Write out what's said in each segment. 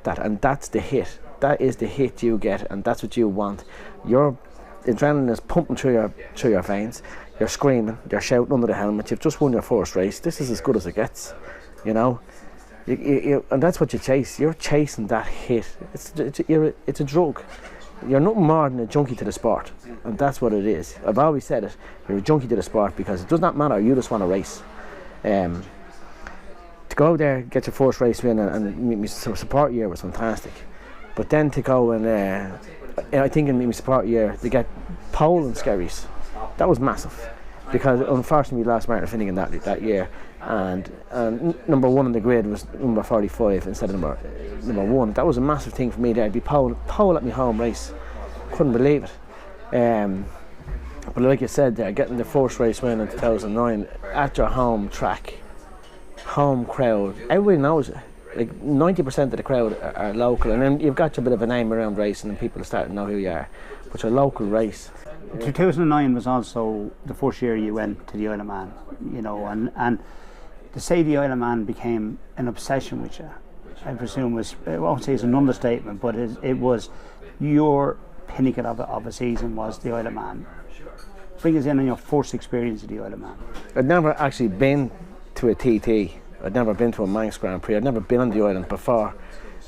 get that, and that's the hit. That is the hit you get, and that's what you want. Your adrenaline is pumping through your veins. You're screaming, you're shouting under the helmet. You've just won your first race. This is as good as it gets, you know. And that's what you chase. You're chasing that hit. It's a drug. You're nothing more than a junkie to the sport, and that's what it is. I've always said it. You're a junkie to the sport because it does not matter. You just want to race. To go there, get your first race win, and meet me support year was fantastic. But then to go and I think in meet me support year to get pole and Skerries, that was massive, because unfortunately we lost Martin Finnegan that year, and number one on the grid was number 45 instead of number one. That was a massive thing for me there. I'd be pole at my home race, couldn't believe it. But like you said there, getting the first race win in 2009 at your home track, home crowd, everybody knows it. Like 90% of the crowd are local, and then you've got your bit of a name around racing and people are starting to know who you are, but your local race. 2009 was also the first year you went to the Isle of Man, you know, and to say the Isle of Man became an obsession with you, I presume I won't say it's an understatement, but it was your pinnacle of a season was the Isle of Man. Bring us in on your first experience of the Isle of Man. I'd never actually been to a TT. I'd never been to a Manx Grand Prix. I'd never been on the island before.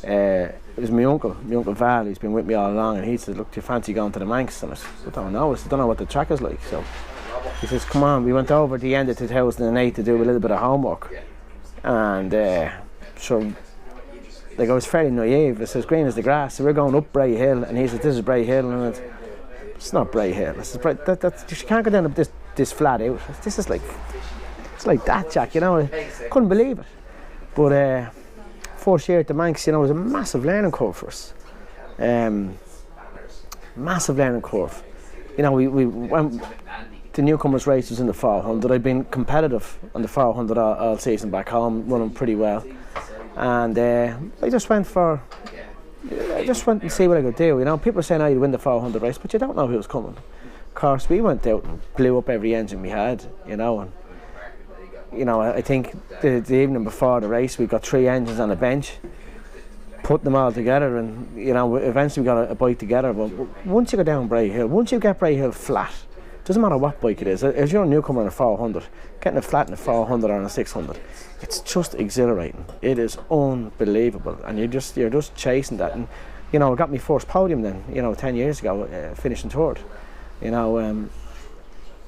It was my uncle Val, who's been with me all along, and he said, look, do you fancy going to the Manx? And I said, I don't know. I said, I don't know what the track is like. So he says, come on. We went over at the end of 2008 to do a little bit of homework. And so, like, I was fairly naive. I said, green as the grass. So we're going up Bray Hill, and he said, this is Bray Hill. And I went, it's not Bray Hill. I said, you can't go down up this flat out. This is like... It's like that, Jack, you know. I couldn't believe it. But first year at the Manx, you know, it was a massive learning curve for us. Massive learning curve. You know, we went, the newcomers race was in the 400. I'd been competitive on the 400 all season back home, running pretty well. And I just went to see what I could do. You know, people are saying, you'd win the 400 race, but you don't know who's coming. Of course, we went out and blew up every engine we had, you know, and you know, I think the evening before the race we got 3 engines on a bench, put them all together, and you know, eventually we got a bike together. But once you go down Bray Hill, once you get Bray Hill flat, doesn't matter what bike it is. If you're a newcomer on a 400, getting it flat in a 400 or on a 600, it's just exhilarating. It is unbelievable, and you're just chasing that. And you know, I got my first podium then, you know, 10 years ago, finishing third. You know,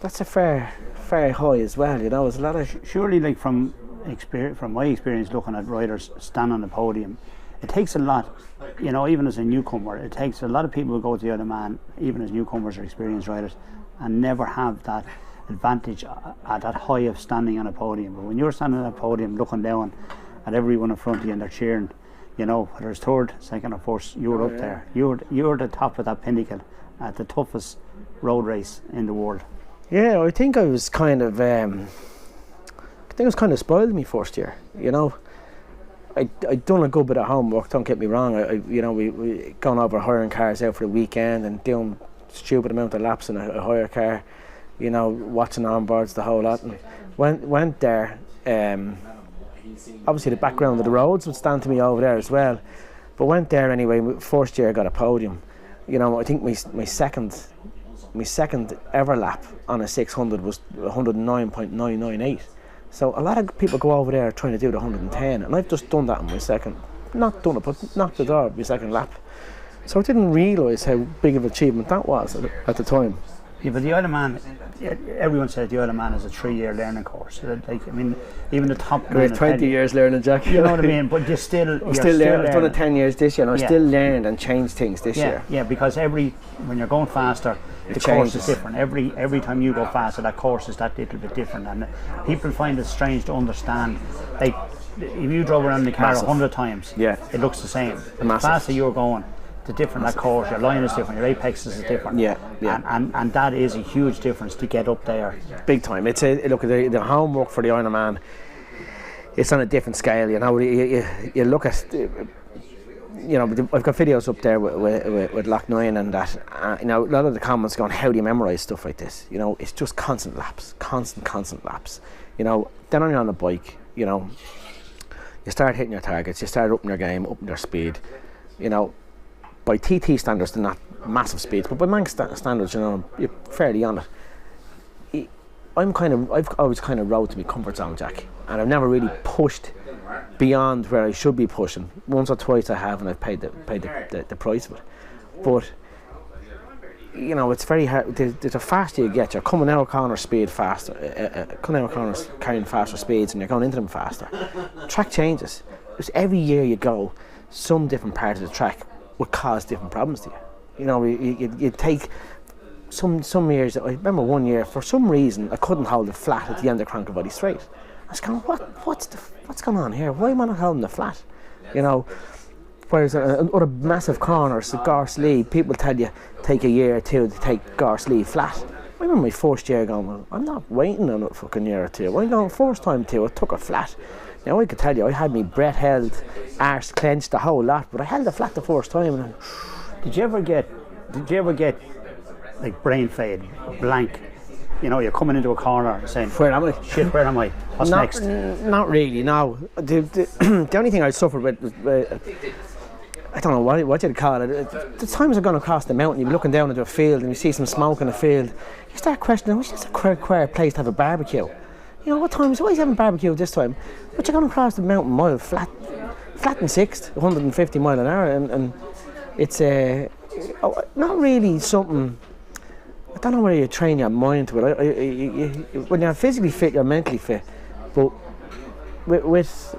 that's a fair high as well, you know. There's a lot of surely, like from my experience looking at riders stand on the podium, it takes a lot, you know, even as a newcomer. It takes a lot of people who go to the other man, even as newcomers or experienced riders, and never have that advantage at that high of standing on a podium. But when you're standing on a podium looking down at everyone in front of you and they're cheering, you know, whether it's third, second or first, you're up there. You're the top of that pinnacle at the toughest road race in the world. Yeah, I think I was kind of spoiled me first year, you know. I'd done a good bit of homework, don't get me wrong. You know, we gone over hiring cars out for the weekend and doing stupid amount of laps in a hire car, you know, watching onboards, the whole lot. And went there, obviously the background of the roads would stand to me over there as well. But went there anyway, first year I got a podium. You know, I think my second ever lap on a 600 was 109.998. So a lot of people go over there trying to do the 110, and I've just done that in my second, not done it, but knocked the door my second lap. So I didn't realise how big of an achievement that was at the time. Yeah, but the Isle of Man, everyone says the Isle of Man is a 3-year learning course. Like, I mean, even the top men. 20 years learning, Jack. You know what I mean? But you're still learning. I've done it 10 years this year, and I still learned and changed things this year. Yeah, because when you're going faster, the course is different. Every time you go faster, that course is that little bit different, and people find it strange to understand. Like, if you drove around the car 100 times, it looks the same. The faster you're going, the different that course, your line is different, your apex is different. And that is a huge difference to get up there. Big time. It's look at the homework for the Isle of Man. It's on a different scale, you know. You look at, you know, I've got videos up there with Loch 9 and that. You know, a lot of the comments going, how do you memorise stuff like this? You know, it's just constant laps, constant laps. You know, then when you're on a bike, you know, you start hitting your targets, you start upping your game, upping your speed. You know, by TT standards, they're not massive speeds, but by Manx standards, you know, you're fairly on it. I've always kind of rode to my comfort zone, Jack, and I've never really pushed beyond where I should be pushing. Once or twice I have, and I've paid the price of it. But you know, it's very hard. The faster you get, you're coming out of corner speed faster, coming out of corners carrying faster speeds, and you're going into them faster. Track changes. Just every year you go, some different part of the track will cause different problems to you. You know, you take some years. I remember one year, for some reason, I couldn't hold it flat at the end of Crankabody Straight. I was going, what's going on here? Why am I not holding it flat? You know. Whereas other massive corners, Garslee, people tell you take a year or two to take Garslee flat. I remember my first year going, well, I'm not waiting on a fucking year or two. I'm going first time too, I took it flat. Now I could tell you, I had my breath held, arse clenched, the whole lot, but I held it flat the first time. And Did you ever get like brain fade, blank? You know, you're coming into a corner saying, where am I? Shit, where am I? What's next? Not really, no. The only thing I suffered with was, I don't know what you'd call it. The times I've gone across the mountain, you're looking down into a field and you see some smoke in the field, you start questioning, what's this a queer place to have a barbecue? You know, why is he having a barbecue this time? But you're going across the mountain mile, flat and sixth, 150 mile an hour, and it's not really something. I don't know whether you train your mind to it. When you're physically fit, you're mentally fit. But with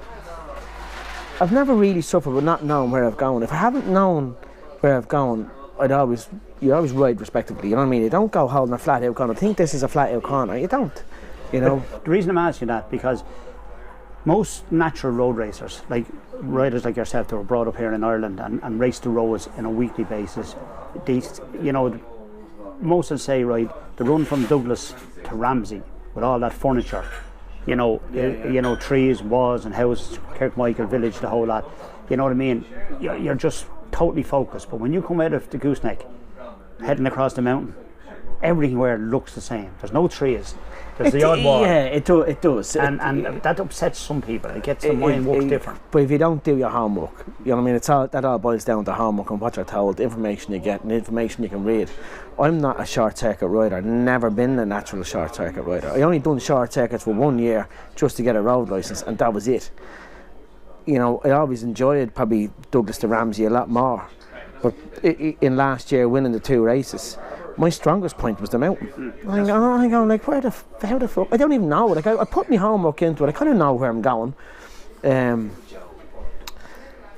I've never really suffered with not knowing where I've gone. If I haven't known where I've gone, you always ride respectively. You know what I mean? You don't go holding a flat out corner. Think this is a flat out corner. You don't. You know. But the reason I'm asking that, because most natural road racers, like riders like yourself, that were brought up here in Ireland and race the roads on a weekly basis, you know, most will say, right, the run from Douglas to Ramsey with all that furniture, you know, trees, walls and houses, Kirkmichael village, the whole lot, you know what I mean? You're just totally focused. But when you come out of the gooseneck, heading across the mountain, everywhere looks the same. There's no trees. There's the odd wall. Yeah, it does. And that upsets some people. It gets the mind works different. But if you don't do your homework, you know what I mean? That all boils down to homework and what you're told, the information you get and the information you can read. I'm not a short circuit rider. Never been a natural short circuit rider. I only done short circuits for 1 year just to get a road licence, and that was it. You know, I always enjoyed probably Douglas to Ramsey a lot more. But in last year, winning the 2 races, my strongest point was the mountain. I'm going like, how the fuck? I don't even know. Like, I put my homework into it. I kind of know where I'm going.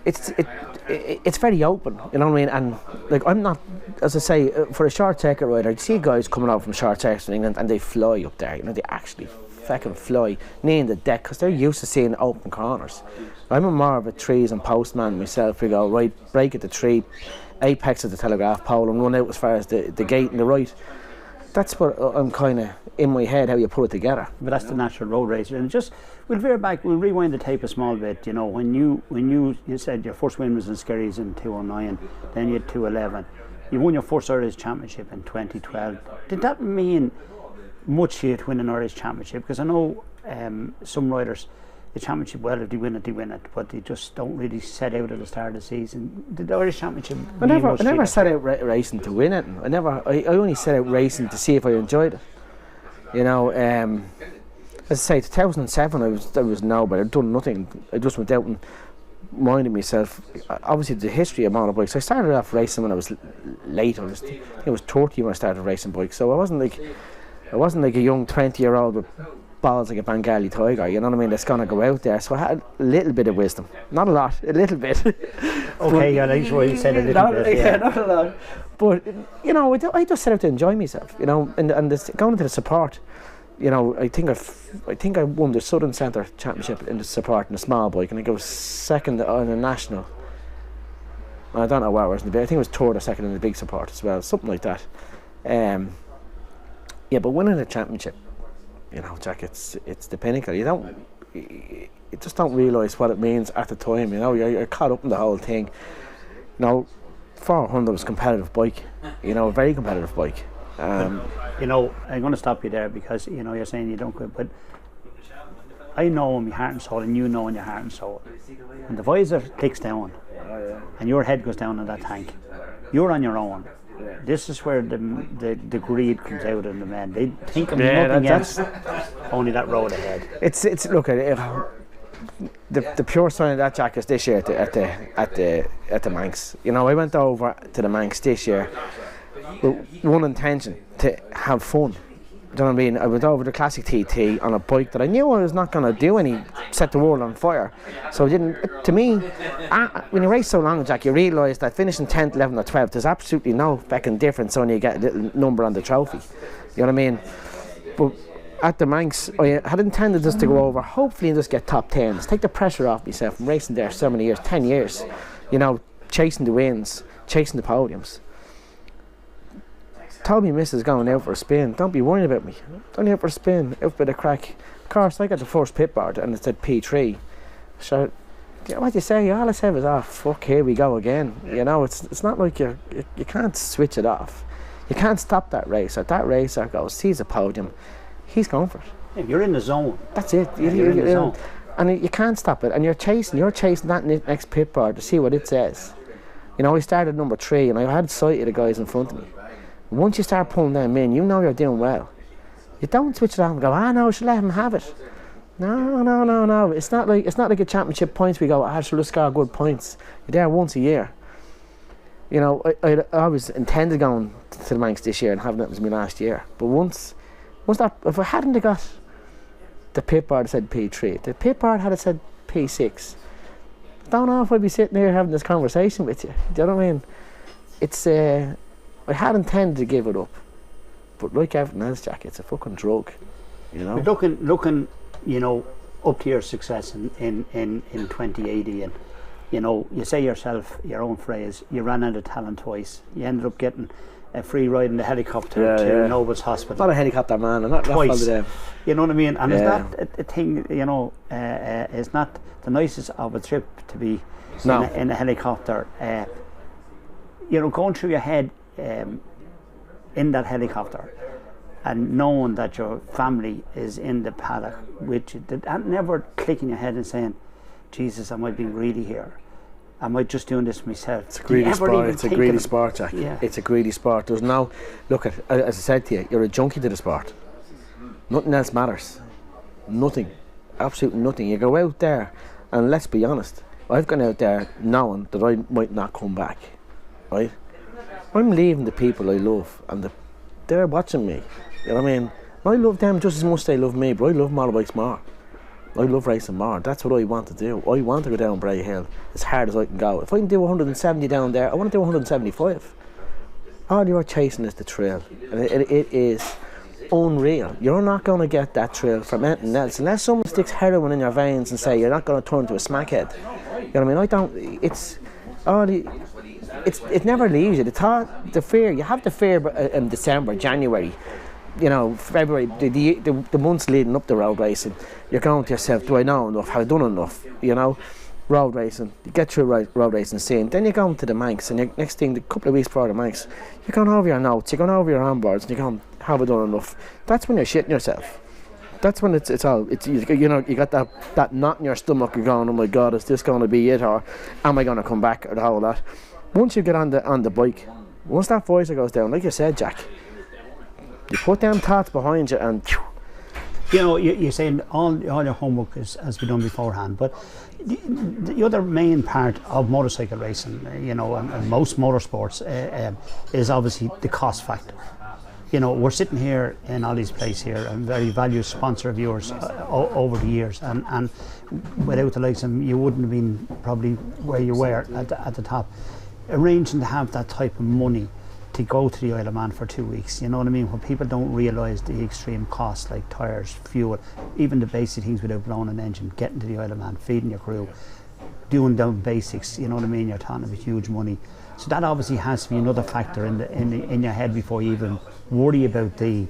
It's very open, you know what I mean? And like, I'm not, as I say, for a short circuit rider, I'd see guys coming out from short circuits in England and they fly up there. You know, they actually fucking fly, knee in the deck, because they're used to seeing open corners. I'm more of a trees and post man myself. We go right, break at the tree, apex at the telegraph pole, and run out as far as the gate on the right. That's what I'm kind of in my head, how you put it together. But that's the natural road racer. And just, we'll veer back, we'll rewind the tape a small bit. You know, when you said your first win was in Skerries in 2009, then you had 2011. You won your first Irish Championship in 2012. Did that mean much to you to win an Irish Championship? Because I know some riders, the championship, well, if they win it, but they just don't really set out at the start of the season. Did the Irish Championship I never set out racing to win it. I only set out racing to see if I enjoyed it. You know, as I say, 2007 I was nobody. I'd done nothing. I just went out and minded myself. Obviously the history of motorbikes, I started off racing when I was late. I think I was 30 when I started racing bikes, so I wasn't like a young 20-year-old with balls like a Bengali tiger, you know what I mean, that's going to go out there. So I had a little bit of wisdom, not a lot, a little bit. Okay, yeah, that's why you said a little bit. Yeah, not a lot. But you know, I just set out to enjoy myself, you know, and going into the support, you know, I think I won the Southern Centre Championship in the support in the small bike, and I think I was second on a national. I don't know what it was in the big. I think it was third or second in the big support as well, something like that. Yeah, but winning a championship, you know, Jack, it's the pinnacle. You just don't realise what it means at the time. You know, you're caught up in the whole thing. You know, 400 was a competitive bike. You know, a very competitive bike. You know, I'm going to stop you there because, you know, you're saying you don't quit, but I know in my heart and soul, and you know in your heart and soul. When the visor clicks down, and your head goes down in that tank, you're on your own. This is where the greed comes out in the men. They think of nothing else, only that road ahead. It's look at it. The pure sign of that, Jack, is this year at the Manx. You know, I went over to the Manx this year with one intention, to have fun. Do you know what I mean? I went over the classic TT on a bike that I knew I was not going to set the world on fire. So it didn't. To me, when you race so long, Jack, you realise that finishing 10th, 11th or 12th, there's absolutely no fucking difference when you get a little number on the trophy. You know what I mean? But at the Manx, I had intended just to go over, hopefully, and just get top 10s. Take the pressure off myself. I'm racing there so many years, 10 years. You know, chasing the wins, chasing the podiums. Told me missus going out for a spin. Don't be worrying about me. Only out for a spin, out for the crack. Of course, I got the first pit board and it said P3. So, what do you say? All I said was, oh, fuck, here we go again. You know, it's not like you can't switch it off. You can't stop that racer. That racer goes, sees a podium, he's going for it. Yeah, you're in the zone. That's it. You're in the zone. And you can't stop it. And you're chasing that next pit board to see what it says. You know, I started number 3 and I had sight of the guys in front of me. Once you start pulling them in, you know you're doing well. You don't switch it off and go, no, I should let him have it. No. It's not like a championship points. We go, I should just score good points. You're there once a year. You know, I was intended going to the Manx this year and having it was my last year. But once that, if I hadn't have got the pit board that said P3, the pit board had it said P6. I don't know if I'd be sitting here having this conversation with you. Do you know what I mean? It's I had intended to give it up, but like everything else, Jack, it's a fucking drug, you know. But looking, you know, up to your success in 2080, and you know, you say yourself your own phrase. You ran out of talent twice. You ended up getting a free ride in the helicopter to Noble's Hospital. Not a helicopter, man. I'm not twice. That you know what I mean? And is that a thing? You know, it's not the nicest of a trip to be in a helicopter. You know, going through your head. In that helicopter and knowing that your family is in the paddock with you, that never click in your head and saying, Jesus, am I being greedy here? Am I just doing this myself? It's a greedy sport. It's a greedy sport, Jack. Yeah. It's a greedy sport. There's no, look at, as I said to you, you're a junkie to the sport. Nothing else matters. Nothing. Absolutely nothing. You go out there and let's be honest, I've gone out there knowing that I might not come back, right? I'm leaving the people I love and they're watching me. You know what I mean? I love them just as much as they love me, but I love motorbikes more. I love racing more. That's what I want to do. I want to go down Bray Hill as hard as I can go. If I can do 170 down there, I want to do 175. All you're chasing is the thrill. And it is unreal. You're not going to get that thrill from anything else unless someone sticks heroin in your veins and say you're not going to turn into a smackhead. You know what I mean? It never leaves you. The fear, you have the fear in December, January, you know, February, the months leading up to road racing. You're going to yourself, do I know enough? Have I done enough? You know, road racing, you get through road racing scene, then you go into the Manx, and next thing, the couple of weeks before the Manx, you're going over your notes, you're going over your onboards, and you're going, have I done enough? That's when you're shitting yourself. That's when it's you know, you got that knot in your stomach, you're going, oh my God, is this going to be it, or am I going to come back, or the whole lot. Once you get on the bike, once that visor goes down, like you said, Jack, you put them thoughts behind you and... You know, you're saying all your homework has been done beforehand, but the other main part of motorcycle racing, you know, and most motorsports is obviously the cost factor. You know, we're sitting here in Ollie's place here, a very valued sponsor of yours over the years, and without the likes of him, you wouldn't have been probably where you were at the top. Arranging to have that type of money to go to the Isle of Man for 2 weeks, you know what I mean? When people don't realise the extreme costs like tyres, fuel, even the basic things without blowing an engine, getting to the Isle of Man, feeding your crew, doing the basics, you know what I mean? You're talking about huge money. So that obviously has to be another factor in your head before you even worry about the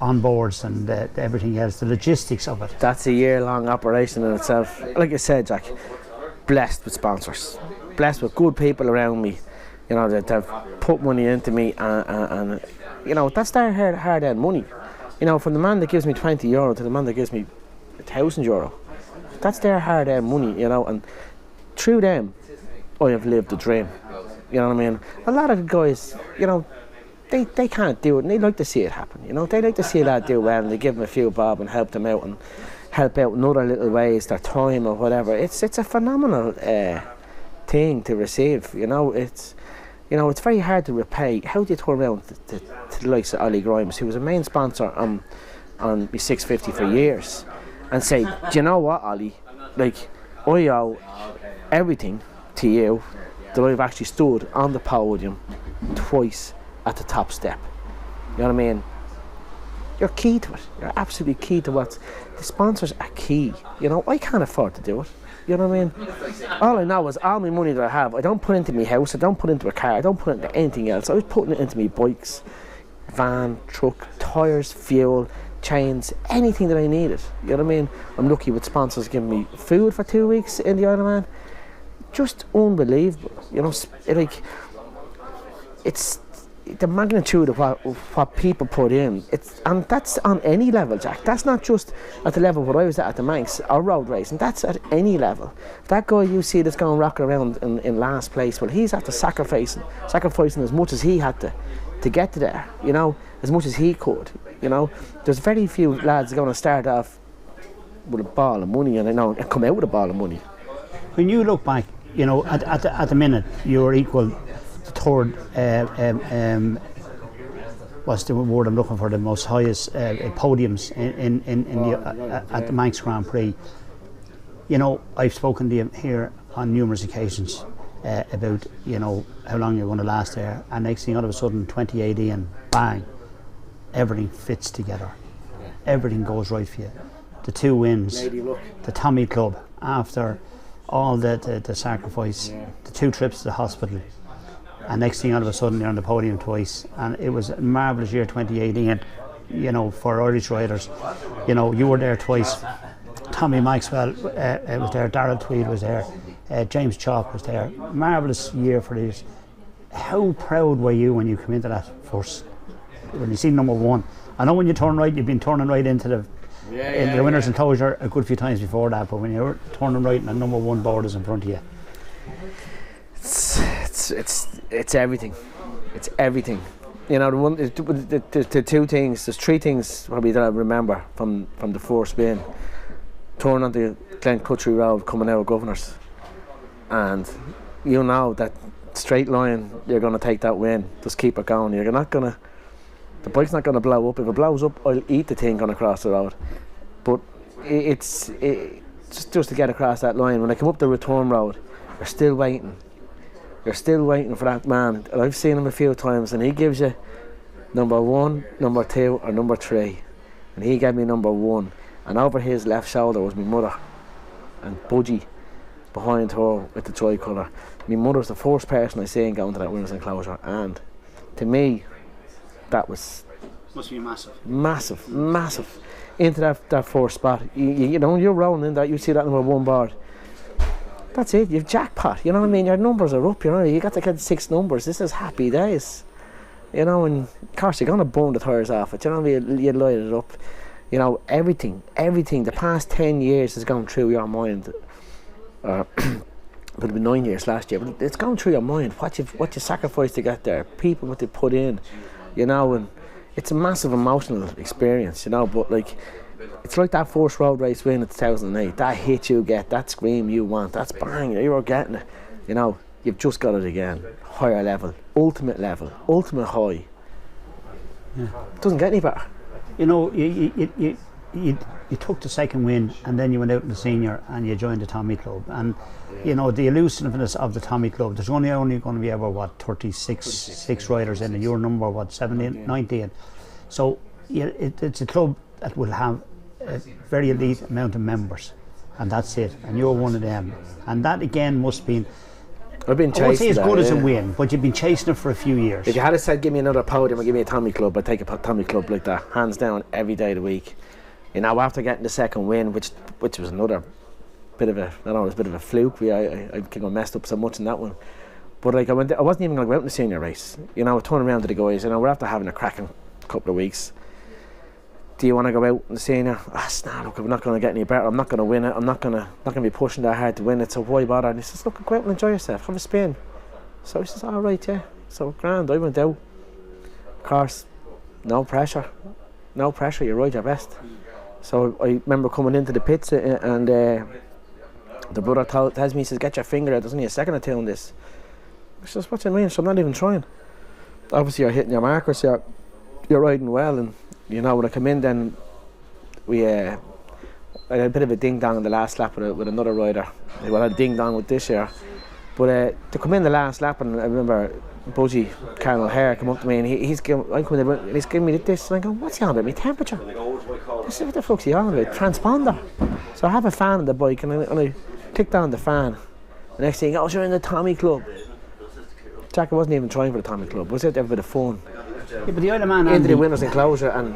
onboards and everything else, the logistics of it. That's a year-long operation in itself. Like I said, Jack, blessed with sponsors, blessed with good people around me, you know, that have put money into me, and you know, that's their hard-earned money. You know, from the man that gives me €20 to the man that gives me €1,000. That's their hard-earned money, you know, and through them, I have lived the dream. You know what I mean? A lot of the guys, you know, they can't do it, and they like to see it happen. You know, they like to see a lad do well, and they give them a few bob and help them out, and help out in other little ways, their time or whatever. It's a phenomenal thing to receive. You know, it's very hard to repay. How do you turn around to the likes of Ollie Grimes, who was a main sponsor on my 650 for years, and say, do you know what, Ollie? Like, I owe everything to you that I've actually stood on the podium twice at the top step. You know what I mean? You're key to it. You're absolutely key to what the sponsors are key. You know, I can't afford to do it. You know what I mean? All I know is all my money that I have, I don't put into my house, I don't put into a car, I don't put into anything else. I was putting it into my bikes, van, truck, tyres, fuel, chains, anything that I needed. You know what I mean? I'm lucky with sponsors giving me food for 2 weeks in the Isle of Man. Just unbelievable. You know, like, it's the magnitude of what people put in. And that's on any level, Jack. That's not just at the level where I was at the Manx or road racing. That's at any level. That guy you see that's going rocking around in last place, well, he's after sacrificing as much as he had to get to there. You know, as much as he could. You know, there's very few lads going to start off with a ball of money and come out with a ball of money. When you look back, you know, at the minute, you're equal third, what's the word I'm looking for, the most highest podiums at the Manx Grand Prix. You know, I've spoken to you here on numerous occasions about, you know, how long you're going to last there, and next thing all of a sudden 2018, bang, everything fits together. Everything goes right for you. The 2 wins, the Tommy Club, after all the sacrifice, the 2 trips to the hospital, and next thing all of a sudden you're on the podium twice. And it was a marvellous year 2018, you know, for Irish riders. You know, you were there twice. Tommy Maxwell was there, Darrell Tweed was there, James Chalk was there. Marvellous year for these. How proud were you when you came into that first, when you see number 1? I know when you turn right, you've been turning right into the winners enclosure a good few times before that, but when you're turning right and the number 1 board is in front of you, it's everything. It's everything. You know, the 2 things. There's 3 things probably that I remember from the first win. Turning onto Glen Cutchery Road, coming out of Governors, and you know that straight line you're going to take that win. Just keep it going. You're not going to. The bike's not going to blow up. If it blows up, I'll eat the thing going across the road. But it's just to get across that line. When I come up the return road, you're still waiting. You're still waiting for that man. And I've seen him a few times, and he gives you number 1, number 2, or number 3. And he gave me number 1. And over his left shoulder was my mother, and Budgie behind her with the tricolour. My mother's the first person I seen going to that winners enclosure, and to me, that was must be massive into that first spot. You know, when you're rolling in that, you see that number 1 board. That's it. You've jackpot. You know what I mean? Your numbers are up. You know, you got to get 6 numbers. This is happy days. You know, and of course you're gonna burn the tyres off it. You know, you light it up. You know, everything. The past 10 years has gone through your mind. It would have been 9 years last year, but it's gone through your mind. What you sacrificed to get there, people what they put in. You know, and it's a massive emotional experience, you know, but like, it's like that first road race win in 2008, that hit you get, that scream you want, that's bang, you were getting it, you know, you've just got it again, higher level, ultimate high. Yeah. It doesn't get any better. You know, you took the second win, and then you went out in the senior and you joined the Tommy Club, and you know the elusiveness of the Tommy Club. There's only going to be ever 36 riders in it. Your number 17, 19. So it's a club that will have a very elite amount of members, and that's it. And you're one of them. And that again must be. I've been chasing. I won't say as good as a win, but you've been chasing it for a few years. If you had said give me another podium or give me a Tommy Club, I'd take a Tommy Club like that, hands down, every day of the week. You know, after getting the second win, which was another bit of a, I know it was a bit of a fluke. I kind of messed up so much in that one. But like I wasn't even going to go out in the senior race. You know, I turned around to the guys, you know, we're after having a cracking couple of weeks. do you want to go out and say, look, I'm not going to get any better, I'm not going to win it, I'm not going to be pushing that hard to win it, so why bother? And he says, look, go out and enjoy yourself, have a spin. So he says, all right, yeah. So grand, I went out. Of course, no pressure, you ride your best. So I remember coming into the pits and the brother tells me, he says, get your finger out, there's only a second or two on this. I says, what do you mean? So I'm not even trying. Obviously you're hitting your markers, you're riding well, and you know, when I come in then I had a bit of a ding dong in the last lap with another rider. Well, I had a ding dong with this year. But to come in the last lap, and I remember Budgie Carnell Hare come up to me and he's giving me this, and I go, what's he on about? My temperature? I said, what the fuck's he on about? Transponder. So I have a fan on the bike and I clicked on the fan. The next thing, you're in the Tommy Club. Jack, I wasn't even trying for the Tommy Club. I was out there for the fun. Yeah, but the other man, into the winner's enclosure, and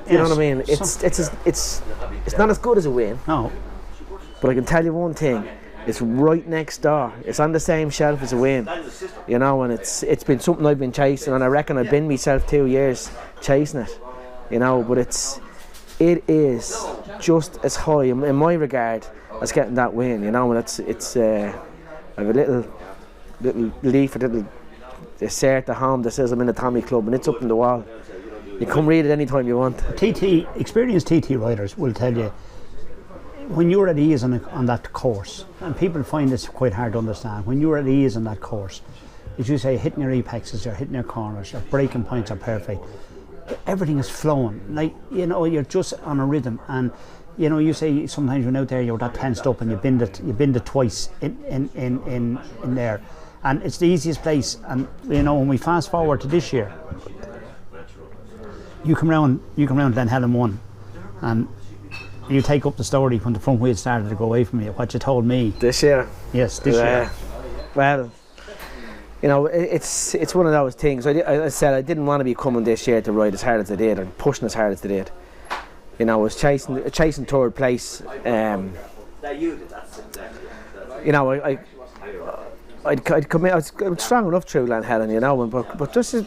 you know what I mean. It's not as good as a win. No. But I can tell you one thing: it's right next door. It's on the same shelf as a win. You know, and it's been something I've been chasing, and I reckon I've been myself 2 years chasing it. You know, but it is just as high in my regard as getting that win. You know, and it's I have a little leaf, a little cert at home that says I'm in the Tommy Club, and it's up on the wall. You come read it anytime you want. Experienced TT riders will tell you, when you're at ease on that course, and people find this quite hard to understand, when you're at ease on that course, as you say, hitting your apexes, you're hitting your corners, your braking points are perfect, everything is flowing, like, you know, you're just on a rhythm. And you know, you say sometimes when out there you're that tensed up and you binned it twice in there, and it's the easiest place. And you know, when we fast forward to this year, you come round Glen Helen 1, and you take up the story when the front wheel started to go away from you, what you told me. This year? Yes, this year. Well, you know, it's one of those things. I said I didn't want to be coming this year to ride as hard as I did, and pushing as hard as I did. You know, I was chasing third place. You know, I'd come out. I was strong enough through Glen Helen, you know, but just as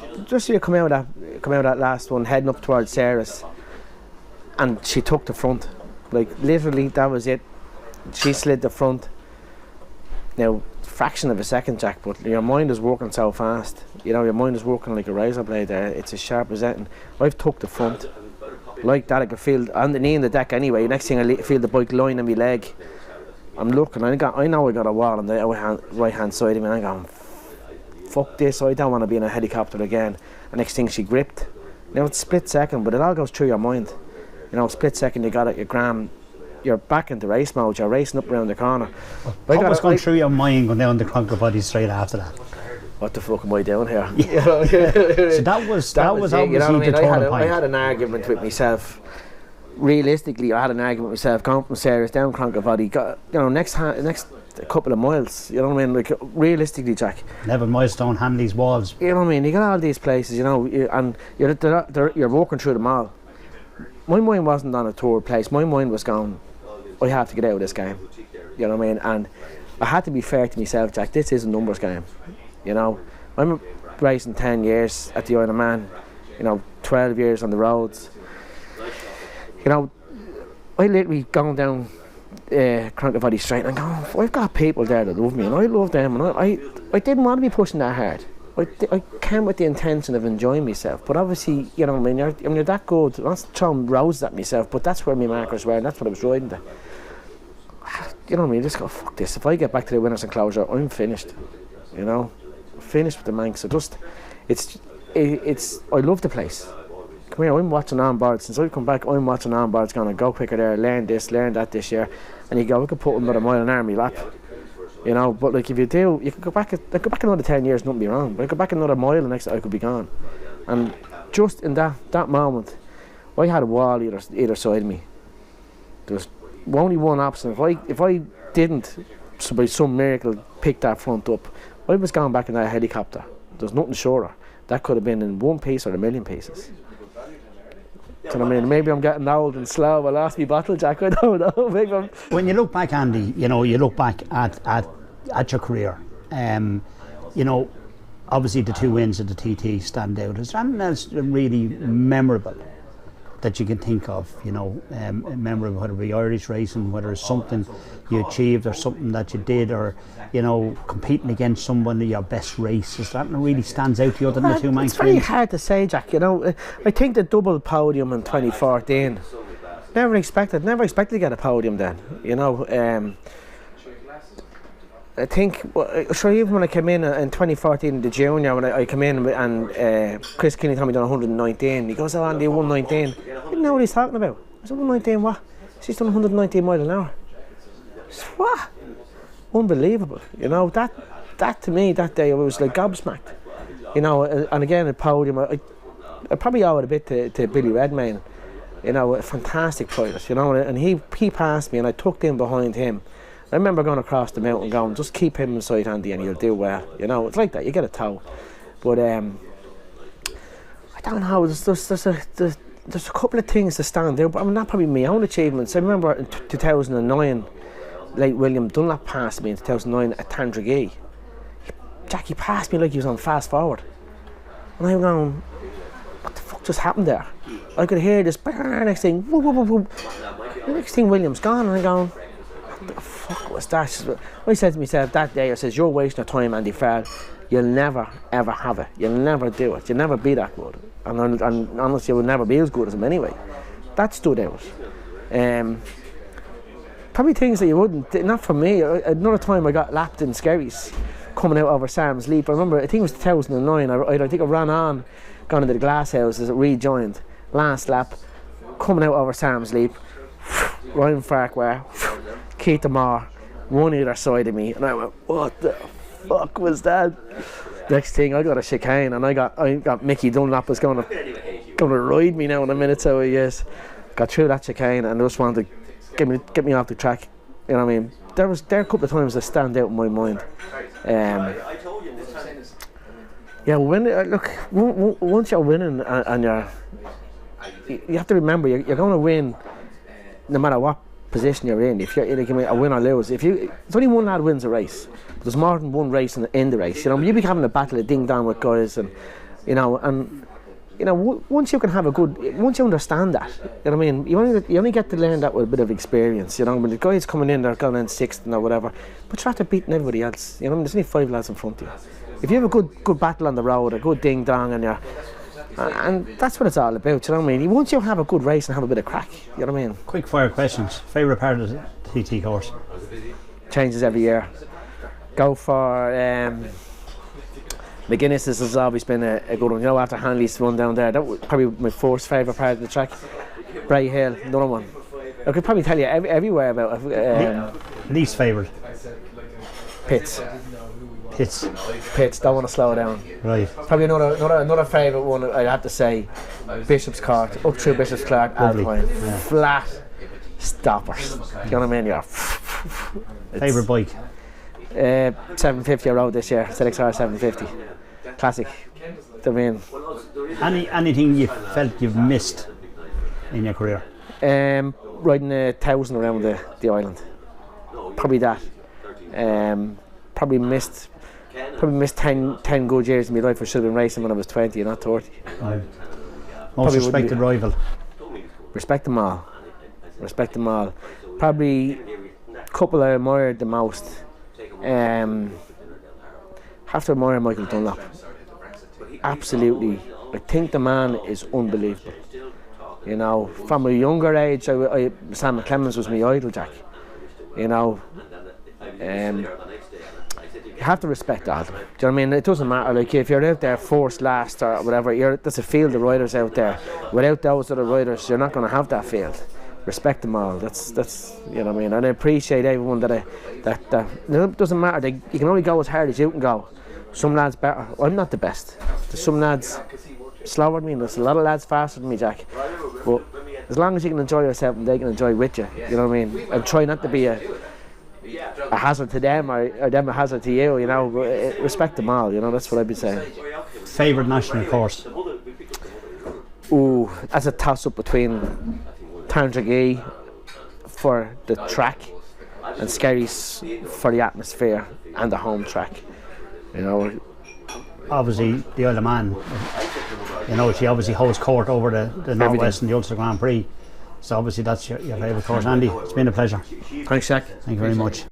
you come out of that last one, heading up towards Sarah's, and she took the front, like literally that was it. She slid the front. Now, fraction of a second, Jack, but your mind is working so fast. You know, your mind is working like a razor blade there. It's as sharp as that. And I've took the front. Like that, I could feel on the knee in the deck anyway. Next thing I feel the bike line on my leg. I'm looking, I know I got a wall on the right hand side of me, and I'm going, fuck this, I don't want to be in a helicopter again. And next thing she gripped. Now it's split second, but it all goes through your mind. You know, split second, you got it, you're back into race mode, you're racing up around the corner. What was going through your mind going down the Cronker body straight after that? What the fuck am I doing here? Yeah. So that was obviously, you know what I mean? The turning point. I had an argument with myself. Realistically, I had an argument with myself going from Sarah's down Cronker body. You know, next couple of miles. You know what I mean? Like realistically, Jack. Never milestone, Hanley's walls. You know what I mean? You got all these places, you know, and you're walking through them all. My mind wasn't on a tour place. My mind was going, I have to get out of this game. You know what I mean? And I had to be fair to myself, Jack. This is a numbers game. You know, I'm racing 10 years at the Isle of Man. You know, 12 years on the roads. You know, I literally going down Cronkervody Straight and going, I've got people there that love me, and I love them, and I didn't want to be pushing that hard. I came with the intention of enjoying myself, but obviously, you know, when you're that good, I'm not throwing roses at myself, but that's where my markers were, and that's what I was riding to. You know what I mean? Just go, fuck this. If I get back to the winner's enclosure, I'm finished. You know, finished with the Manx. So just, I love the place. Come here, I'm watching on board. Since I've come back, I'm watching on boards going, go quicker there, learn this, learn that this year. And you go, we could put another mile an hour in my lap. You know, but like if you do, you could go back another 10 years, nothing be wrong. But I go back another mile, the next I could be gone. And just in that moment, I had a wall either side of me. There was only one option. If I didn't, by some miracle, pick that front up, I was going back in that helicopter. There's nothing surer. That could have been in one piece or a million pieces. You know what I mean? Maybe I'm getting old and slow. I lost my bottle, Jack. I don't know. Maybe when you look back, Andy, you know, you look back at your career. You know, obviously the two wins of the TT stand out. Is there anything else really memorable that you can think of, you know, memorable, whether it be Irish racing, whether it's something you achieved or something that you did, or, you know, competing against someone in your best race? Is that really stands out to you other than the two Manx? It's very hard to say, Jack. You know, I think the double podium in 2014. Never expected to get a podium then. You know, I think, sure, even when I came in 2014, the junior, when I came in and Chris Kinney told me done 119, he goes, "Oh, Andy, 119. I didn't know what he's talking about. I said, 119 what? She's done 119 miles an hour. I said, what? Unbelievable. You know, that to me, that day, I was like gobsmacked. You know, and again, at podium, I probably owe it a bit to Billy Redmayne. You know, a fantastic pilot, you know, and he passed me and I tucked in behind him. I remember going across the mountain going, just keep him inside, Andy, and you'll do well. You know, it's like that, you get a tow. But I don't know, there's a couple of things to stand out, but I mean, not probably my own achievements. I remember in 2009, late William Dunlap passed me in 2009 at Tandragee. Jackie passed me like he was on fast forward. And I'm going, what the fuck just happened there? I could hear this next thing, whoop, whoop, whoop, whoop. The next thing William's gone, and I'm going, what the fuck was that? I said to myself that day, I says, you're wasting your time, Andy Farrell. You'll never ever have it. You'll never do it. You'll never be that good. And honestly, you will never be as good as him anyway. That stood out. Probably things that you wouldn't, not for me. Another time I got lapped in Skerries coming out over Sam's Leap. I remember, I think it was 2009. I think I ran on, gone into the glass house as it rejoined. Last lap, coming out over Sam's Leap. Ryan Farquhar, Keith Moore, one either side of me, and I went, what the fuck was that? Next thing, I got a chicane, and I got Mickey Dunlap was going to ride me now in a minute, so he is. Got through that chicane, and just wanted to get me off the track. You know what I mean? There are a couple of times that stand out in my mind. Yeah, once you're winning and you have to remember you're going to win no matter what position you're in. If you're like, a win or lose, it's only one lad wins a race, but there's more than one race in the race. You know, you'll be having a battle of ding dong with guys, and once you can have once you understand that, you know what I mean, you only get to learn that with a bit of experience. You know, when the guys coming in, they're going in sixth or whatever, but you're after beating everybody else. You know, there's only 5 lads in front of you. If you have a good battle on the road, a good ding dong, and that's what it's all about, you know what I mean? Once you have a good race and have a bit of crack, you know what I mean? Quick fire questions. Favourite part of the TT course? Changes every year. Go for McGuinness has always been a good one. You know, after Hanley's run down there, that was probably my first favourite part of the track. Bray Hill, another one. I could probably tell you everywhere about it. Least favourite? Pits, don't want to slow down. Right. Probably another favourite one, I'd have to say, Bishop's Court, up through Bishop's Clark, Alpine. Yeah. Flat stoppers. You know what I mean? Yeah. Favourite bike? 750 I rode this year, ZXR 750. Classic. I mean, anything you felt you've missed in your career? Riding 1,000 around the island. Probably that. Probably missed 10 good years in my life. I should have been racing when I was 20 and not 30. Most respected rival? Respect them all. Probably a couple I admired the most. Have to admire Michael Dunlap. Absolutely. I think the man is unbelievable. You know, from a younger age, Sam McClemens was my idol, Jack. You know, you have to respect that. Do you know what I mean? It doesn't matter, like, if you're out there first, last or whatever, there's a field of riders out there. Without those other riders, you're not going to have that field. Respect them all. That's you know what I mean. And I appreciate everyone that it doesn't matter. You can only go as hard as you can go. Some lads better. I'm not the best. There's some lads slower than me. There's a lot of lads faster than me, Jack. But as long as you can enjoy yourself and they can enjoy with you, you know what I mean. And try not to be a hazard to them or them a hazard to you. You know, respect them all. You know, that's what I'd be saying. Favourite national course? Ooh, that's a toss up between Tandragee for the track and Skerries for the atmosphere and the home track. You know, obviously the Isle of Man You know, she obviously holds court over the Northwest and the Ulster Grand Prix. So obviously that's your favourite course. Andy, it's been a pleasure. Thanks, Jack. Thank you very much.